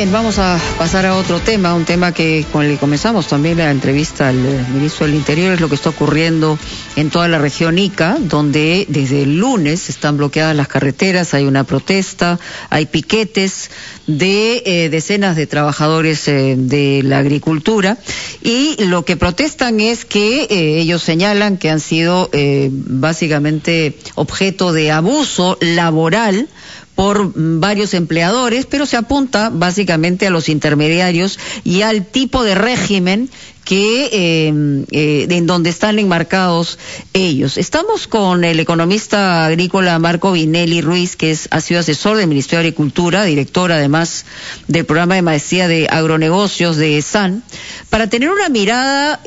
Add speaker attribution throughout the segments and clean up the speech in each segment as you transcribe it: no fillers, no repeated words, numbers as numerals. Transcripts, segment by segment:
Speaker 1: bien, vamos a pasar a otro tema, un tema que con el que comenzamos también la entrevista al ministro del Interior, es lo que está ocurriendo en toda la región Ica, donde desde el lunes están bloqueadas las carreteras, hay una protesta, hay piquetes de decenas de trabajadores de la agricultura, y lo que protestan es que ellos señalan que han sido básicamente objeto de abuso laboral por varios empleadores, pero se apunta básicamente a los intermediarios y al tipo de régimen que en donde están enmarcados ellos. Estamos con el economista agrícola Marco Vinelli Ruiz, que ha sido asesor del Ministerio de Agricultura, director además del programa de maestría de agronegocios de ESAN, para tener una mirada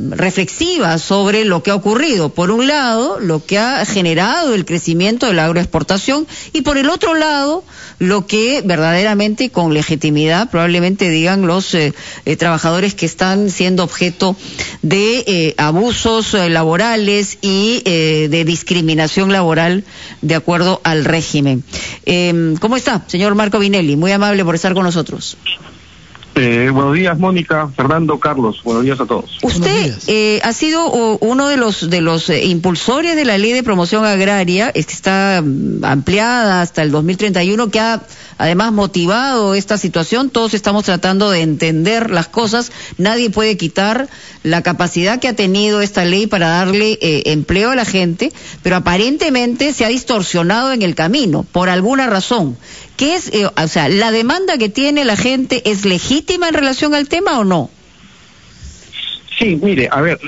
Speaker 1: reflexiva sobre lo que ha ocurrido. Por un lado, lo que ha generado el crecimiento de la agroexportación, y por el otro lado, lo que verdaderamente con legitimidad probablemente digan los trabajadores que están siendo objeto de abusos laborales y de discriminación laboral de acuerdo al régimen. ¿Cómo está, señor Marco Vinelli? Muy amable por estar con nosotros.
Speaker 2: Buenos días, Mónica, Fernando, Carlos. Buenos días a todos.
Speaker 1: Usted ha sido uno de los impulsores de la Ley de Promoción Agraria, que está ampliada hasta el 2031, que ha además motivado esta situación. Todos estamos tratando de entender las cosas. Nadie puede quitar la capacidad que ha tenido esta ley para darle empleo a la gente, pero aparentemente se ha distorsionado en el camino, por alguna razón. ¿Qué es, o sea, la demanda que tiene la gente es legítima en relación al tema o no?
Speaker 2: Sí, mire, a ver,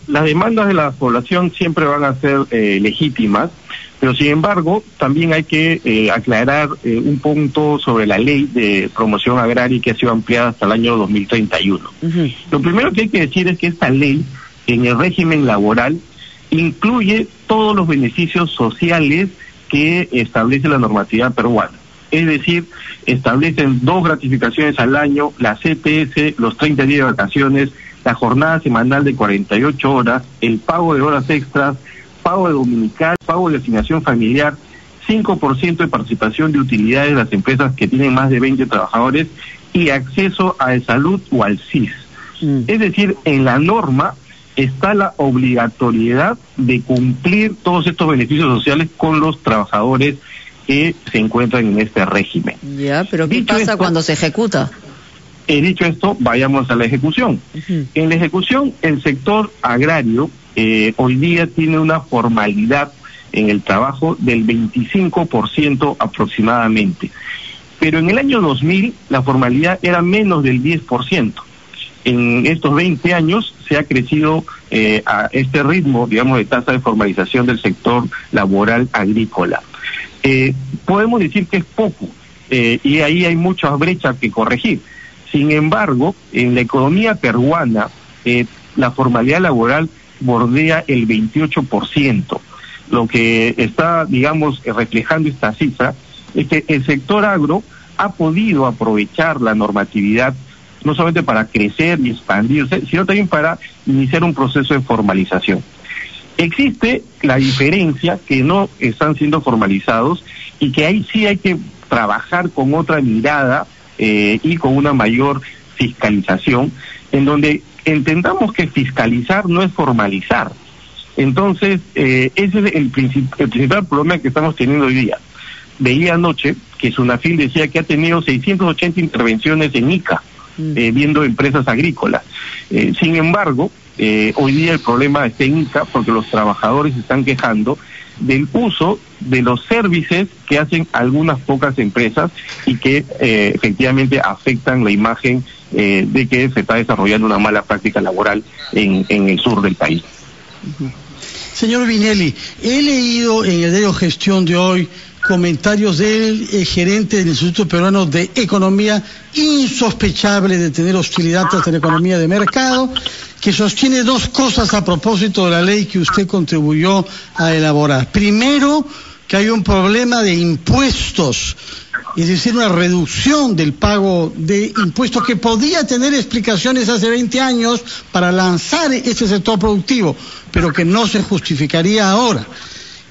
Speaker 2: las demandas de la población siempre van a ser legítimas, pero sin embargo también hay que aclarar un punto sobre la ley de promoción agraria que ha sido ampliada hasta el año 2031. Uh-huh. Lo primero que hay que decir es que esta ley, en el régimen laboral, incluye todos los beneficios sociales que establece la normativa peruana. Es decir, establecen 2 gratificaciones al año, la CPS, los 30 días de vacaciones, la jornada semanal de 48 horas, el pago de horas extras, pago de dominical, pago de asignación familiar, 5% de participación de utilidades de las empresas que tienen más de 20 trabajadores y acceso a salud o al CIS. Es decir, en la norma está la obligatoriedad de cumplir todos estos beneficios sociales con los trabajadores que se encuentran en este régimen.
Speaker 1: Ya, pero ¿qué pasa cuando se ejecuta?
Speaker 2: Dicho esto, vayamos a la ejecución. Uh-huh. En la ejecución, el sector agrario hoy día tiene una formalidad en el trabajo del 25% aproximadamente. Pero en el año 2000 la formalidad era menos del 10%. En estos 20 años se ha crecido a este ritmo, digamos, de tasa de formalización del sector laboral agrícola. Podemos decir que es poco, y ahí hay muchas brechas que corregir. Sin embargo, en la economía peruana, la formalidad laboral bordea el 28%. Lo que está, digamos, reflejando esta cifra es que el sector agro ha podido aprovechar la normatividad no solamente para crecer y expandirse, sino también para iniciar un proceso de formalización. Existe la diferencia que no están siendo formalizados y que ahí sí hay que trabajar con otra mirada y con una mayor fiscalización, en donde entendamos que fiscalizar no es formalizar. Entonces, ese es el principal problema que estamos teniendo hoy día. Veía anoche que Sunafil decía que ha tenido 680 intervenciones en Ica, viendo empresas agrícolas. Sin embargo, hoy día el problema está en Ica porque los trabajadores se están quejando del uso de los servicios que hacen algunas pocas empresas y que efectivamente afectan la imagen de que se está desarrollando una mala práctica laboral en el sur del país.
Speaker 3: Señor Vinelli, he leído en el diario Gestión de hoy comentarios del gerente del Instituto Peruano de Economía, insospechable de tener hostilidad hacia la economía de mercado, que sostiene 2 cosas a propósito de la ley que usted contribuyó a elaborar. Primero, que hay un problema de impuestos, es decir, una reducción del pago de impuestos que podía tener explicaciones hace 20 años para lanzar este sector productivo, pero que no se justificaría ahora.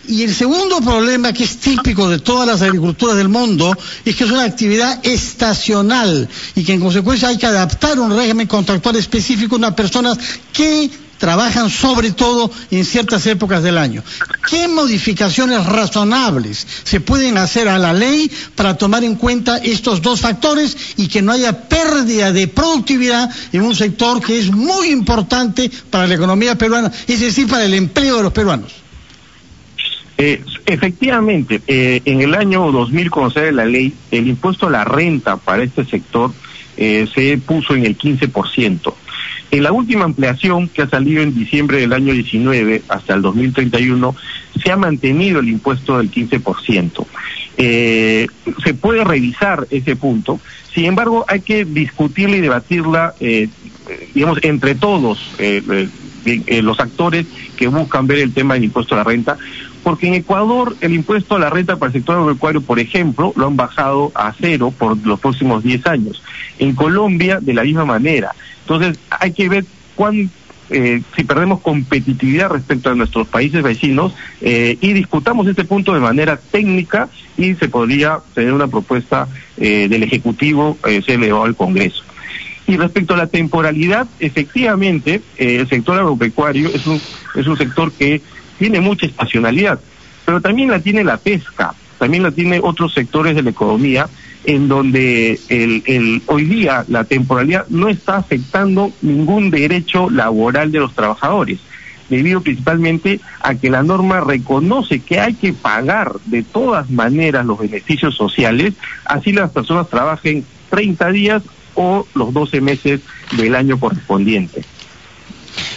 Speaker 3: Y el segundo problema, que es típico de todas las agriculturas del mundo, es que es una actividad estacional y que en consecuencia hay que adaptar un régimen contractual específico a unas personas que trabajan sobre todo en ciertas épocas del año. ¿Qué modificaciones razonables se pueden hacer a la ley para tomar en cuenta estos dos factores y que no haya pérdida de productividad en un sector que es muy importante para la economía peruana, es decir, para el empleo de los peruanos?
Speaker 2: Efectivamente, en el año 2000, cuando se hace la ley, el impuesto a la renta para este sector se puso en el 15%. En la última ampliación que ha salido en diciembre del año 19 hasta el 2031, se ha mantenido el impuesto del 15%. Se puede revisar ese punto, sin embargo hay que discutirla y debatirla, digamos, entre todos los actores que buscan ver el tema del impuesto a la renta, porque en Ecuador el impuesto a la renta para el sector agropecuario, por ejemplo, lo han bajado a 0 por los próximos 10 años. En Colombia, de la misma manera. Entonces, hay que ver si perdemos competitividad respecto a nuestros países vecinos, y discutamos este punto de manera técnica, y se podría tener una propuesta del Ejecutivo ser elevado al Congreso. Y respecto a la temporalidad, efectivamente, el sector agropecuario es un sector que tiene mucha estacionalidad, pero también la tiene la pesca, también la tiene otros sectores de la economía, en donde hoy día la temporalidad no está afectando ningún derecho laboral de los trabajadores, debido principalmente a que la norma reconoce que hay que pagar de todas maneras los beneficios sociales, así las personas trabajen 30 días o los 12 meses del año correspondiente.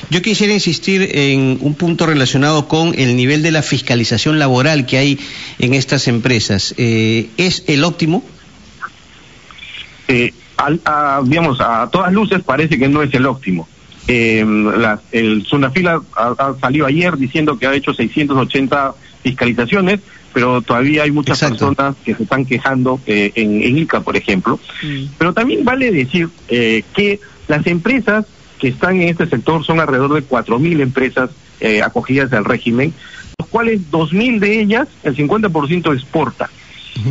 Speaker 4: Yo quisiera insistir en un punto relacionado con el nivel de la fiscalización laboral que hay en estas empresas. ¿Es el óptimo?
Speaker 2: Digamos, a todas luces parece que no es el óptimo. El SUNAFIL ha salido ayer diciendo que ha hecho 680 fiscalizaciones, pero todavía hay muchas personas que se están quejando en ICA, por ejemplo. Pero también vale decir que las empresas que están en este sector son alrededor de 4.000 empresas acogidas al régimen, los cuales 2.000 de ellas, el 50% exporta.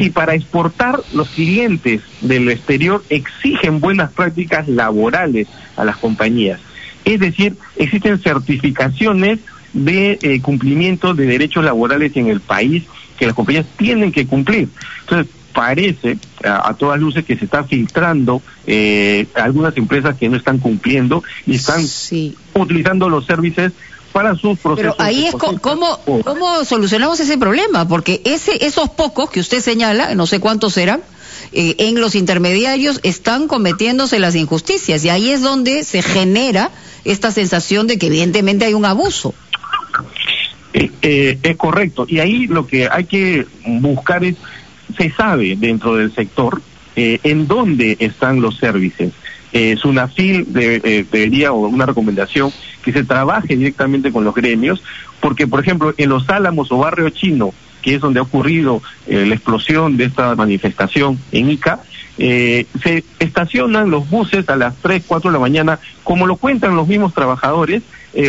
Speaker 2: Y para exportar, los clientes del exterior exigen buenas prácticas laborales a las compañías. Es decir, existen certificaciones de cumplimiento de derechos laborales en el país que las compañías tienen que cumplir. Entonces, parece a todas luces que se está filtrando algunas empresas que no están cumpliendo y están utilizando los servicios para sus procesos.
Speaker 1: Pero ahí es ¿cómo solucionamos ese problema? Porque esos pocos que usted señala, no sé cuántos eran, en los intermediarios están cometiéndose las injusticias, y ahí es donde se genera esta sensación de que evidentemente hay un abuso.
Speaker 2: Es correcto, y ahí lo que hay que buscar es, se sabe dentro del sector en dónde están los servicios. SUNAFIL debería, o una recomendación, que se trabaje directamente con los gremios, porque por ejemplo en Los Álamos o Barrio Chino, que es donde ha ocurrido la explosión de esta manifestación en Ica, se estacionan los buses a las 3, 4 de la mañana, como lo cuentan los mismos trabajadores,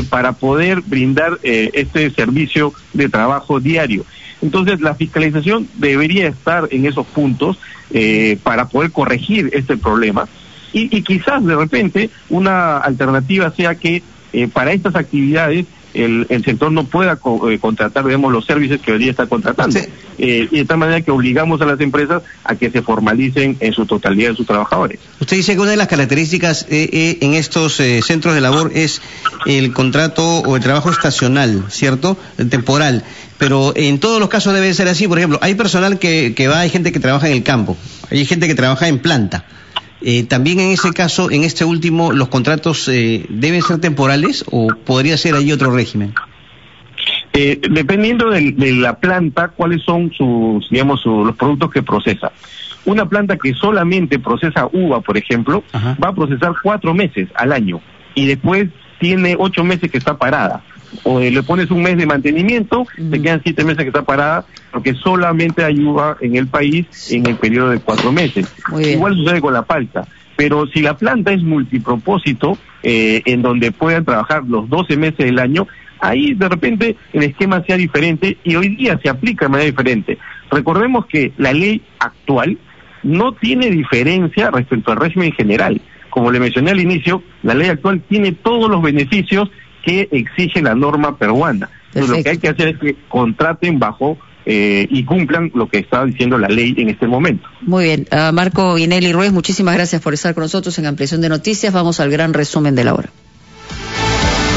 Speaker 2: para poder brindar este servicio de trabajo diario. Entonces la fiscalización debería estar en esos puntos para poder corregir este problema, y quizás de repente una alternativa sea que para estas actividades el sector no pueda contratar, digamos, los servicios que debería estar contratando. Y de tal manera que obligamos a las empresas a que se formalicen en su totalidad de sus trabajadores.
Speaker 4: Usted dice que una de las características en estos centros de labor es el contrato o el trabajo estacional, ¿cierto? Temporal. Pero en todos los casos debe ser así. Por ejemplo, hay personal que va, hay gente que trabaja en el campo, hay gente que trabaja en planta. También en ese caso, en este último, ¿los contratos deben ser temporales o podría ser ahí otro régimen?
Speaker 2: Dependiendo de la planta, cuáles son los productos que procesa. Una planta que solamente procesa uva, por ejemplo, va a procesar 4 meses al año y después tiene 8 meses que está parada. O le pones un mes de mantenimiento, te quedan 7 meses que está parada, porque solamente hay uva en el país en el periodo de 4 meses. Igual sucede con la palta, pero si la planta es multipropósito, en donde puedan trabajar los 12 meses del año, ahí de repente el esquema sea diferente y hoy día se aplica de manera diferente. Recordemos que la ley actual no tiene diferencia respecto al régimen general. Como le mencioné al inicio, la ley actual tiene todos los beneficios que exige la norma peruana. Entonces, lo que hay que hacer es que contraten bajo y cumplan lo que está diciendo la ley en este momento.
Speaker 1: Muy bien. Marco Vinelli Ruiz, muchísimas gracias por estar con nosotros en Ampliación de Noticias. Vamos al gran resumen de la hora.